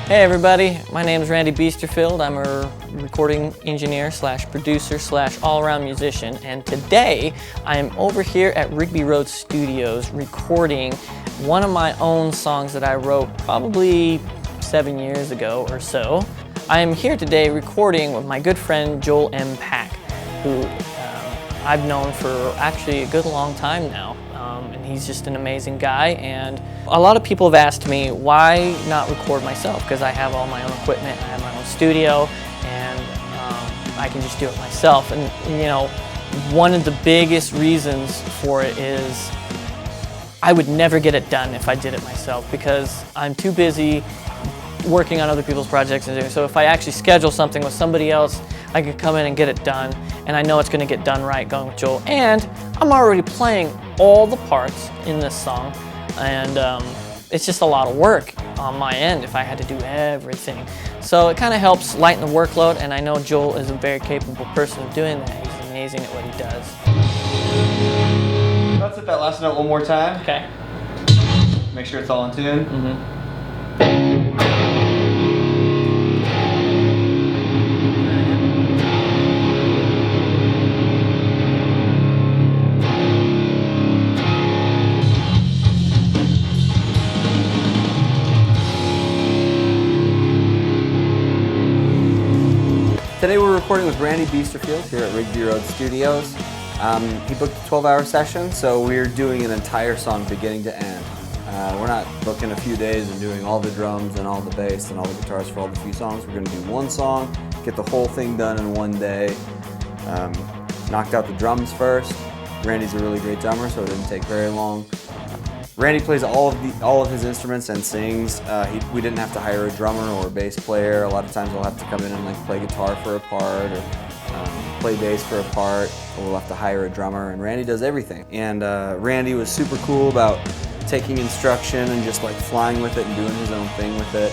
Hey everybody, my name is Randy Beasterfield. I'm a recording engineer slash producer slash all-around musician, and today I am over here at Rigby Road Studios recording one of my own songs that I wrote probably 7 years ago or so. I am here today recording with my good friend Joel M. Pack, who I've known for actually a good long time now. And he's just an amazing guy, and a lot of people have asked me why not record myself, because I have all my own equipment, I have my own studio, and I can just do it myself. And you know, one of the biggest reasons for it is I would never get it done if I did it myself, because I'm too busy working on other people's projects and doing so. If I actually schedule something with somebody else, I could come in and get it done, and I know it's going to get done right going with Joel. And I'm already playing all the parts in this song, and it's just a lot of work on my end if I had to do everything. So it kind of helps lighten the workload, and I know Joel is a very capable person of doing that. He's amazing at what he does. Let's hit that last note one more time. Okay. Make sure it's all in tune. Mm-hmm. Today we're recording with Randy Beasterfield here at Rigby Road Studios. He booked a 12-hour session, so we're doing an entire song beginning to end. We're not booking a few days and doing all the drums and all the bass and all the guitars for all the few songs. We're going to do one song, get the whole thing done in one day. Knocked out the drums first. Randy's a really great drummer, so it didn't take very long. Randy plays all of his instruments and sings. We didn't have to hire a drummer or a bass player. A lot of times we'll have to come in and like play guitar for a part or play bass for a part, or we'll have to hire a drummer, and Randy does everything. And Randy was super cool about taking instruction and just like flying with it and doing his own thing with it.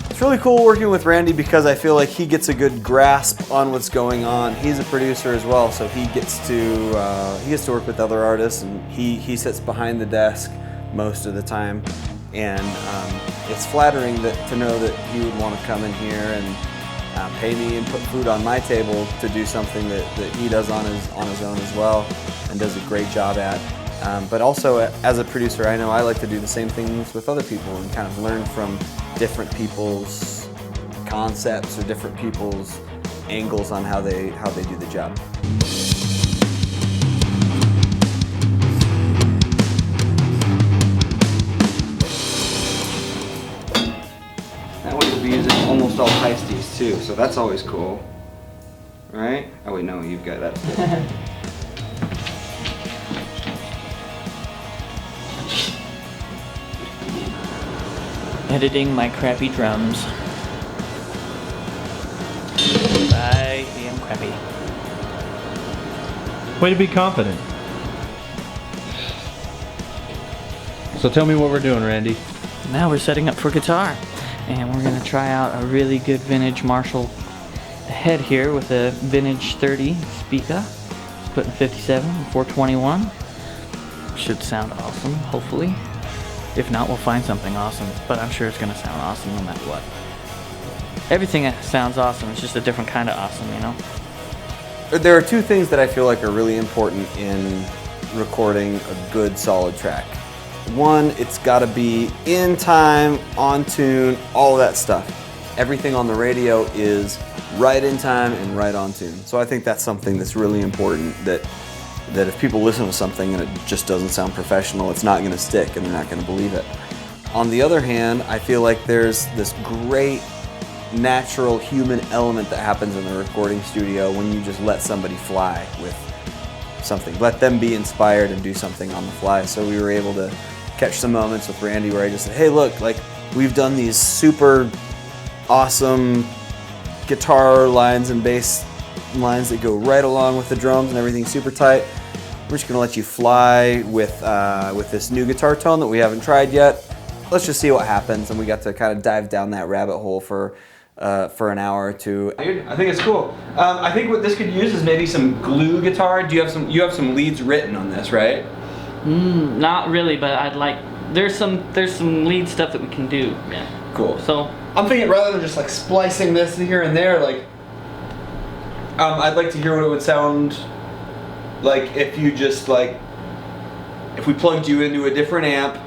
It's really cool working with Randy because I feel like he gets a good grasp on what's going on. He's a producer as well, so he gets to work with other artists, and he sits behind the desk most of the time. And it's flattering to know that he would want to come in here and pay me and put food on my table to do something that he does on his own as well, and does a great job at. But also, as a producer, I know I like to do the same things with other people and kind of learn from different people's concepts or different people's angles on how they do the job. That way we'll be using almost all heisties too, so that's always cool, right? Oh wait, no, you've got that. Editing my crappy drums. I am crappy. Way to be confident. So tell me what we're doing, Randy. Now we're setting up for guitar, and we're gonna try out a really good vintage Marshall head here with a vintage 30 speaker, putting 57 and 421. Should sound awesome, hopefully. If not, we'll find something awesome, but I'm sure it's gonna sound awesome no matter what. Everything sounds awesome, it's just a different kind of awesome, you know? There are two things that I feel like are really important in recording a good, solid track. One, it's gotta be in time, on tune, all of that stuff. Everything on the radio is right in time and right on tune. So I think that's something that's really important, that if people listen to something and it just doesn't sound professional, it's not going to stick and they're not going to believe it. On the other hand, I feel like there's this great natural human element that happens in the recording studio when you just let somebody fly with something. Let them be inspired and do something on the fly. So we were able to catch some moments with Randy where I just said, hey look, like we've done these super awesome guitar lines and bass lines that go right along with the drums and everything's super tight. We're just gonna let you fly with this new guitar tone that we haven't tried yet. Let's just see what happens. And we got to kind of dive down that rabbit hole for for an hour or two. Dude, I think it's cool. I think what this could use is maybe some glue guitar. Do you have some leads written on this, right? Not really, but I'd like. There's some lead stuff that we can do. Yeah. Cool. So I'm thinking rather than just like splicing this here and there, like I'd like to hear what it would sound like if you just like if we plugged you into a different amp,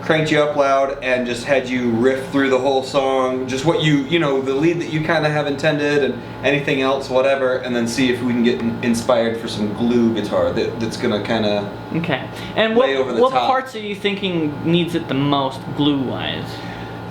cranked you up loud, and just had you riff through the whole song, just what you know, the lead that you kind of have intended, and anything else, whatever, and then see if we can get inspired for some glue guitar that's gonna kind of okay. And lay over the what top. parts are you thinking needs it the most glue-wise?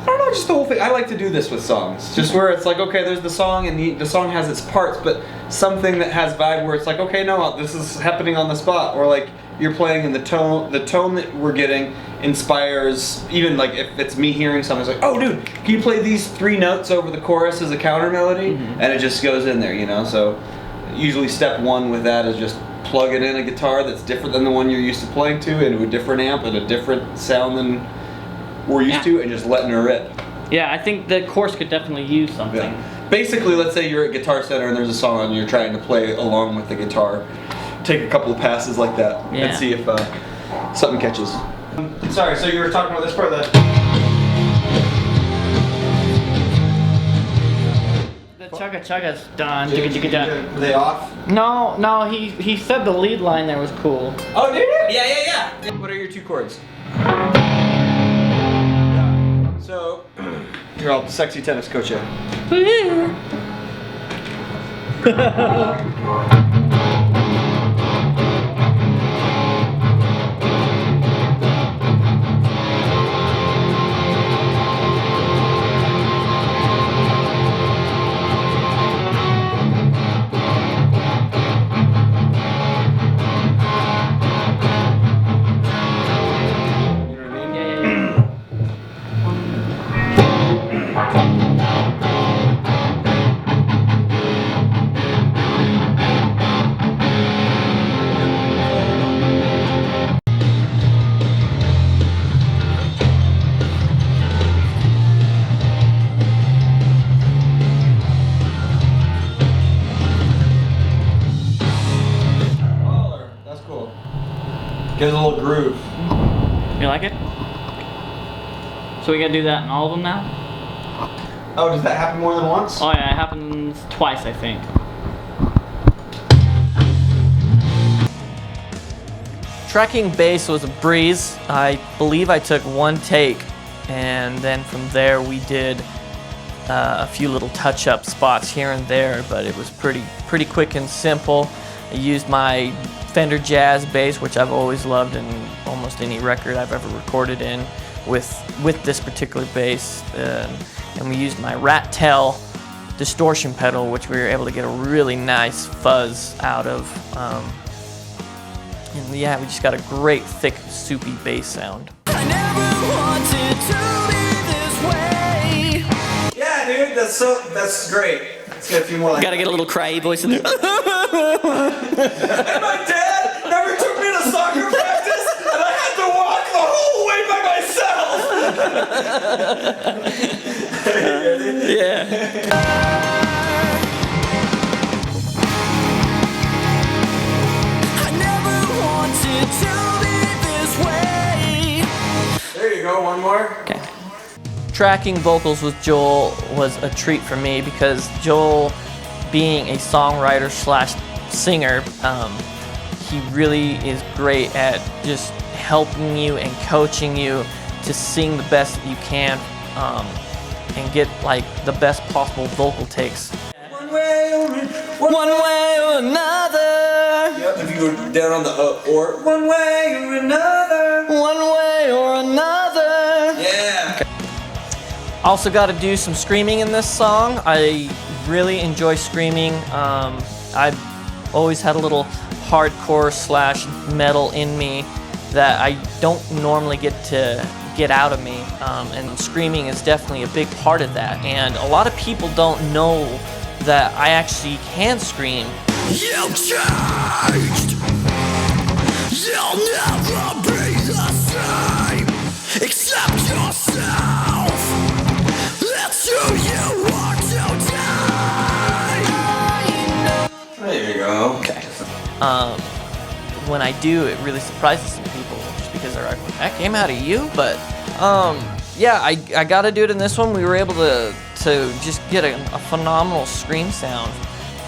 I don't know, just the whole thing. I like to do this with songs, just where it's like, okay, there's the song, and the song has its parts, but something that has vibe where it's like, okay, no, this is happening on the spot, or like you're playing in the tone that we're getting inspires, even like if it's me hearing something, it's like, oh dude, can you play these 3 notes over the chorus as a counter melody? And it just goes in there, you know? So usually step 1 with that is just plugging in a guitar that's different than the one you're used to playing to into a different amp and a different sound than we're used to, and just letting her rip. Yeah, I think the chorus could definitely use something. Yeah. Basically, let's say you're at Guitar Center and there's a song and you're trying to play along with the guitar. Take a couple of passes like that and see if something catches. Sorry, so you were talking about this part of The chugga chugga's done. Jigga jigga done. Were they off? No, he said the lead line there was cool. Oh, did it? Yeah. What are your 2 chords? So, here, I'll sexy tennis coach you. Gives a little groove. You like it? So we gotta do that in all of them now? Oh, does that happen more than once? Oh yeah, it happens twice, I think. Tracking bass was a breeze. I believe I took 1 take, and then from there we did a few little touch-up spots here and there, but it was pretty quick and simple. I used my Fender Jazz bass, which I've always loved in almost any record I've ever recorded in, with this particular bass, and we used my Rat Tail distortion pedal, which we were able to get a really nice fuzz out of. And yeah, we just got a great, thick, soupy bass sound. I never wanted to be this way. Yeah, dude, that's great. Let's get a few more like Gotta get a little cryy voice in there. And my dad never took me to soccer practice, and I had to walk the whole way by myself. Yeah. I never wanted to be this way. There you go, one more. Okay. Tracking vocals with Joel was a treat for me because Joel, being a songwriter slash singer, he really is great at just helping you and coaching you to sing the best that you can and get like the best possible vocal takes. One way or another. Yep, if you go down on the or one way or another. One way or another. Yeah. Okay. Also got to do some screaming in this song. I really enjoy screaming. I've always had a little hardcore slash metal in me that I don't normally get to get out of me, and screaming is definitely a big part of that, and a lot of people don't know that I actually can scream. You changed. You'll never be the same. Accept yourself. That's who you When I do, it really surprises some people just because they're like, that came out of you? But yeah, I got to do it in this one. We were able to just get a phenomenal scream sound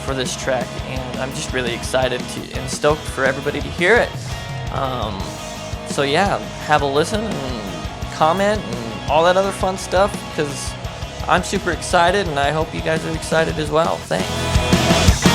for this track, and I'm just really excited and stoked for everybody to hear it. So yeah, have a listen and comment and all that other fun stuff, because I'm super excited and I hope you guys are excited as well. Thanks.